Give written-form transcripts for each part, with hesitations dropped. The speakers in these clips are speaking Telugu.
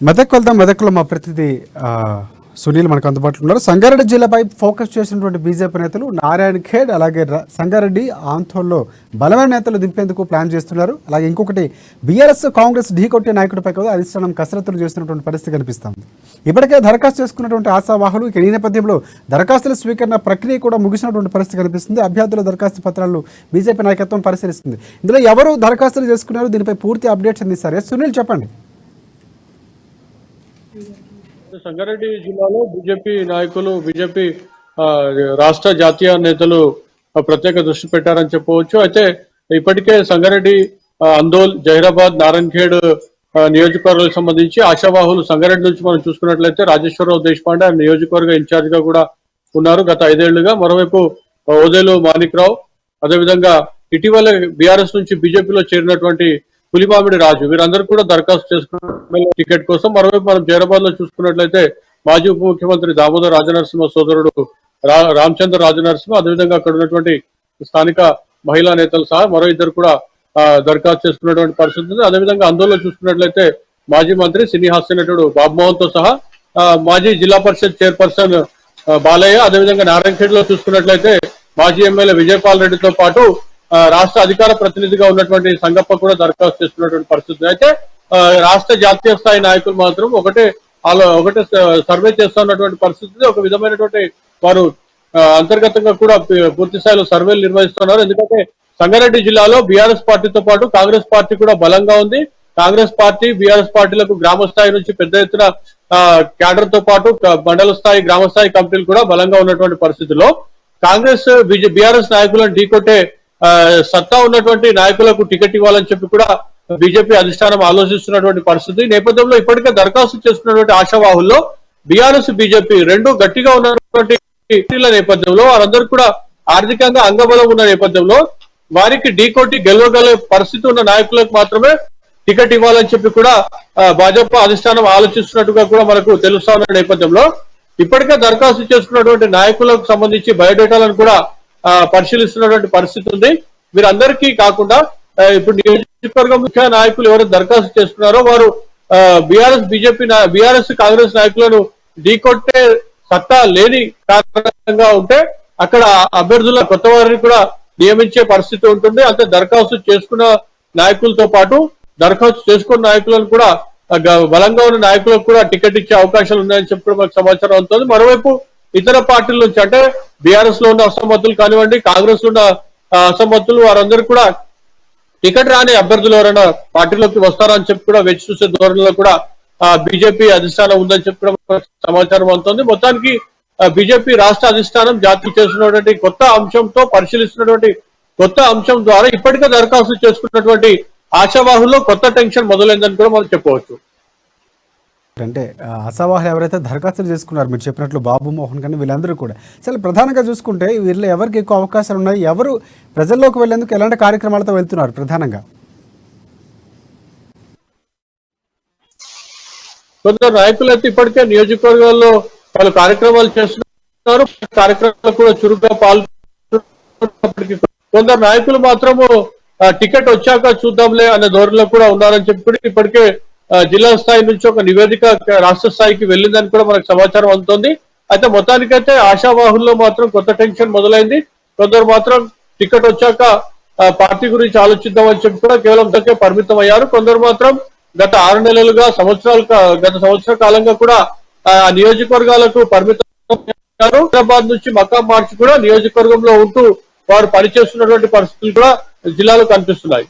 మెదక్ వెళ్దాం. మెదక్లో మా ప్రతినిధి సునీల్ మనకు అందుబాటులో ఉన్నారు. సంగారెడ్డి జిల్లాపై ఫోకస్ చేసినటువంటి బీజేపీ నేతలు నారాయణ ఖేడ్ అలాగే సంగారెడ్డి ఆందోళనలో బలమైన నేతలు దింపేందుకు ప్లాన్ చేస్తున్నారు. అలాగే ఇంకొకటి బీఆర్ఎస్ కాంగ్రెస్ ఢీకొట్టే నాయకుడిపై కూడా అధిష్టానం కసరత్తులు చేస్తున్నటువంటి పరిస్థితి కనిపిస్తుంది. ఇప్పటికే దరఖాస్తు చేసుకున్నటువంటి ఆశావాహులు ఈ నేపథ్యంలో దరఖాస్తుల స్వీకరణ ప్రక్రియ కూడా ముగిసినటువంటి పరిస్థితి కనిపిస్తుంది. అభ్యర్థుల దరఖాస్తు పత్రాలను బీజేపీ నాయకత్వం పరిశీలిస్తుంది. ఇందులో ఎవరు దరఖాస్తులు చేసుకున్నారు, దీనిపై పూర్తి అప్డేట్స్ అందిస్తారు. సునీల్ చెప్పండి. సంగారెడ్డి జిల్లాలో బీజేపీ నాయకులు బీజేపీ రాష్ట్ర జాతీయ నేతలు ప్రత్యేక దృష్టి పెట్టారని చెప్పవచ్చు. అయితే ఇప్పటికే సంగారెడ్డి, అందోల్, జహీరాబాద్, నారాయణఖేడ్ నియోజకవర్గాలకు సంబంధించి ఆశావాహులు సంగారెడ్డి నుంచి మనం చూసుకున్నట్లయితే రాజేశ్వరరావు దేశపాండే నియోజకవర్గ ఇన్ఛార్జ్ గా కూడా ఉన్నారు గత 5 ఏళ్లుగా. మరోవైపు ఓదేలు మాణిక్రావు, అదేవిధంగా ఇటీవల బీఆర్ఎస్ నుంచి బీజేపీలో చేరినటువంటి పులిమామిడి రాజు, వీరందరూ కూడా దరఖాస్తు చేసుకున్న టికెట్ కోసం. మరోవైపు మనం జైరాబాద్ లో చూసుకున్నట్లయితే మాజీ ఉప ముఖ్యమంత్రి దామోదర్ రాజనరసింహ సోదరుడు రామచంద్ర రాజనరసింహ, అదేవిధంగా అక్కడ ఉన్నటువంటి స్థానిక మహిళా నేతలు సహా మరో ఇద్దరు కూడా దరఖాస్తు చేసుకున్నటువంటి పరిస్థితి ఉంది. అదేవిధంగా అందులో చూసుకున్నట్లయితే మాజీ మంత్రి సినీ హాస్య నటుడు బాబుమోహన్ తో సహా మాజీ జిల్లా పరిషత్ చైర్పర్సన్ బాలయ్య, అదేవిధంగా నారాయణఖేడ్ లో చూసుకున్నట్లయితే మాజీ ఎమ్మెల్యే విజయపాల్ రెడ్డితో పాటు రాష్ట్ర అధికార ప్రతినిధిగా ఉన్నటువంటి సంగప్ప కూడా దరఖాస్తు చేస్తున్నటువంటి పరిస్థితి. అయితే రాష్ట్ర జాతీయ స్థాయి నాయకులు మాత్రం ఒకటే సర్వే చేస్తున్నటువంటి పరిస్థితి. ఒక విధమైనటువంటి వారు అంతర్గతంగా కూడా పూర్తి స్థాయిలో సర్వేలు నిర్వహిస్తున్నారు. ఎందుకంటే సంగారెడ్డి జిల్లాలో బీఆర్ఎస్ పార్టీతో పాటు కాంగ్రెస్ పార్టీ కూడా బలంగా ఉంది. కాంగ్రెస్ పార్టీ, బీఆర్ఎస్ పార్టీలకు గ్రామ స్థాయి నుంచి పెద్ద ఎత్తున క్యాడర్ తో పాటు మండల స్థాయి, గ్రామ స్థాయి కమిటీలు కూడా బలంగా ఉన్నటువంటి పరిస్థితిలో కాంగ్రెస్ బీఆర్ఎస్ నాయకులను ఢీకొట్టే సత్తా ఉన్నటువంటి నాయకులకు టికెట్ ఇవ్వాలని చెప్పి కూడా బీజేపీ అధిష్టానం ఆలోచిస్తున్నటువంటి పరిస్థితి నేపథ్యంలో ఇప్పటికే దరఖాస్తు చేస్తున్నటువంటి ఆశావాహుల్లో బీఆర్ఎస్, బీజేపీ రెండు గట్టిగా ఉన్నటువంటి నేపథ్యంలో వారందరూ కూడా ఆర్థికంగా అంగబలం ఉన్న నేపథ్యంలో వారికి ఢీకొట్టి గెలవగలే పరిస్థితి ఉన్న నాయకులకు మాత్రమే టికెట్ ఇవ్వాలని చెప్పి కూడా భాజపా అధిష్టానం ఆలోచిస్తున్నట్టుగా కూడా మనకు తెలుస్తా ఉన్న నేపథ్యంలో ఇప్పటికే దరఖాస్తు చేసుకున్నటువంటి నాయకులకు సంబంధించి బయోడేటాలను కూడా పరిశీలిస్తున్నటువంటి పరిస్థితి ఉంది. వీరందరికీ కాకుండా ఇప్పుడు నియోజకవర్గం ముఖ్య నాయకులు ఎవరు దరఖాస్తు చేసుకున్నారో వారు బీఆర్ఎస్ కాంగ్రెస్ నాయకులను ఢీకొట్టే సత్తా లేని కారణంగా ఉంటే అక్కడ అభ్యర్థుల కొత్త వారిని కూడా నియమించే పరిస్థితి ఉంటుంది. అంటే దరఖాస్తు చేసుకున్న నాయకులతో పాటు దరఖాస్తు చేసుకున్న నాయకులను కూడా బలంగా ఉన్న నాయకులకు కూడా టికెట్ ఇచ్చే అవకాశాలు ఉన్నాయని చెప్పి మనకు సమాచారం అవుతుంది. మరోవైపు ఇతర పార్టీల నుంచి అంటే బీఆర్ఎస్ లో ఉన్న అసమ్మతులు కానివ్వండి, కాంగ్రెస్ లో ఉన్న అసమ్మతులు, వారందరూ కూడా టికెట్ రాని అభ్యర్థులు ఎవరైనా పార్టీలోకి వస్తారా అని చెప్పి కూడా వేచి చూసే ధోరణిలో కూడా బీజేపీ అధిష్టానం ఉందని చెప్పి కూడా సమాచారం అవుతుంది. మొత్తానికి బీజేపీ రాష్ట్ర అధిష్టానం జాతీయ చేస్తున్నటువంటి కొత్త అంశంతో పరిశీలిస్తున్నటువంటి కొత్త అంశం ద్వారా ఇప్పటికే దరఖాస్తు చేసుకున్నటువంటి ఆశావాహుల్లో కొత్త టెన్షన్ మొదలైందని కూడా మనం చెప్పవచ్చు. అంటే ఆశావాహులు ఎవరైతే దరఖాస్తులు చేసుకున్నారు, మీరు చెప్పినట్లు బాబు మోహన్ కానీ వీళ్ళందరూ కూడా చాలా ప్రధానంగా చూసుకుంటే వీళ్ళు ఎవరికి ఎక్కువ అవకాశాలు ఉన్నాయి, ఎవరు ప్రజల్లోకి వెళ్లేందుకు ఎలాంటి కార్యక్రమాలతో వెళ్తున్నారు ప్రధానంగా? కొందరు నాయకులు అయితే ఇప్పటికే నియోజకవర్గాల్లో వాళ్ళు కార్యక్రమాలు చేస్తున్నారు, కార్యక్రమాలు కూడా చురుగ్గా పాల్గొన్నప్పటికీ కొందరు నాయకులు మాత్రము టికెట్ వచ్చాక చూద్దాంలే అనే ధోరణిలో కూడా ఉన్నారని చెప్పి ఇప్పటికే జిల్లా స్థాయి నుంచి ఒక నివేదిక రాష్ట్ర స్థాయికి వెళ్ళిందని కూడా మనకు సమాచారం అందుతుంది. అయితే మొత్తానికైతే ఆశావాహుల్లో మాత్రం కొత్త టెన్షన్ మొదలైంది. కొందరు మాత్రం టికెట్ వచ్చాక పార్టీ గురించి ఆలోచిద్దామని చెప్పి కూడా కేవలం దాకే పరిమితం అయ్యారు. కొందరు మాత్రం గత 6 నెలలుగా గత సంవత్సర కాలంగా కూడా నియోజకవర్గాలకు పరిమితం అయ్యారు. హైదరాబాద్ నుంచి మకాం మార్చి కూడా నియోజకవర్గంలో ఉంటూ వారు పనిచేస్తున్నటువంటి పరిస్థితులు కూడా జిల్లాలో కనిపిస్తున్నాయి.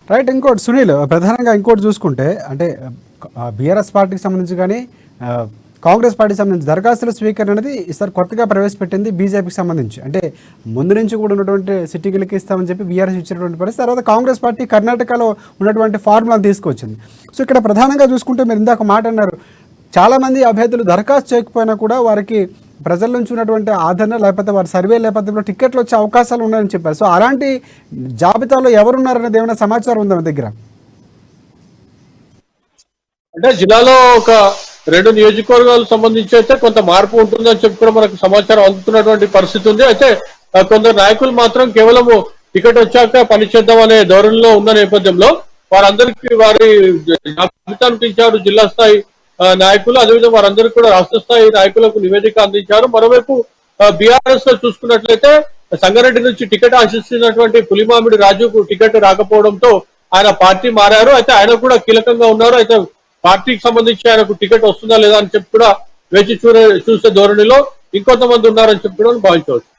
రైట్. ఇంకోటి సునీల్, ప్రధానంగా ఇంకోటి చూసుకుంటే అంటే బీఆర్ఎస్ పార్టీకి సంబంధించి కానీ కాంగ్రెస్ పార్టీకి సంబంధించి దరఖాస్తుల స్వీకరణ అనేది ఈసారి కొత్తగా ప్రవేశపెట్టింది బీజేపీకి సంబంధించి. అంటే ముందు నుంచి కూడా ఉన్నటువంటి సిట్టింగులకి ఇస్తామని చెప్పి బీఆర్ఎస్ ఇచ్చినటువంటి పరిస్థితి, తర్వాత కాంగ్రెస్ పార్టీ కర్ణాటకలో ఉన్నటువంటి ఫార్ములాను తీసుకొచ్చింది. సో ఇక్కడ ప్రధానంగా చూసుకుంటే మీరు ఇందాక మాట అన్నారు, చాలామంది అభ్యర్థులు దరఖాస్తు చేయకపోయినా కూడా వారికి ప్రజల నుంచి ఉన్నటువంటి ఆదరణ లేకపోతే వారి సర్వే నేపథ్యంలో టికెట్లు వచ్చే అవకాశాలు ఉన్నాయని చెప్పారు. సో అలాంటి జాబితాలో ఎవరున్నారనేది ఏమైనా సమాచారం ఉందా మీ దగ్గర? అంటే జిల్లాలో ఒక 2 నియోజకవర్గాలకు సంబంధించి అయితే కొంత మార్పు ఉంటుందని చెప్పి కూడా మనకు సమాచారం అందుతున్నటువంటి పరిస్థితి ఉంది. అయితే కొందరు నాయకులు మాత్రం కేవలం టికెట్ వచ్చాక పనిచేద్దాం అనే ధోరణిలో ఉన్న నేపథ్యంలో వారందరికీ వారి జాబితాను పెంచారు జిల్లా స్థాయి నాయకులు. అదేవిధంగా వారందరికీ కూడా రాష్ట్ర స్థాయి నాయకులకు నివేదిక అందించారు. మరోవైపు బీఆర్ఎస్ లో చూసుకున్నట్లయితే సంగారెడ్డి నుంచి టికెట్ ఆశిస్తున్నటువంటి పులిమామిడి రాజుకు టికెట్ రాకపోవడంతో ఆయన పార్టీ మారారు. అయితే ఆయన కూడా కీలకంగా ఉన్నారు. అయితే పార్టీకి సంబంధించి ఆయనకు టికెట్ వస్తుందా లేదా అని చెప్పి కూడా వేచి చూసే ధోరణిలో ఇంకొంతమంది ఉన్నారని చెప్పి కూడా భావించవచ్చు.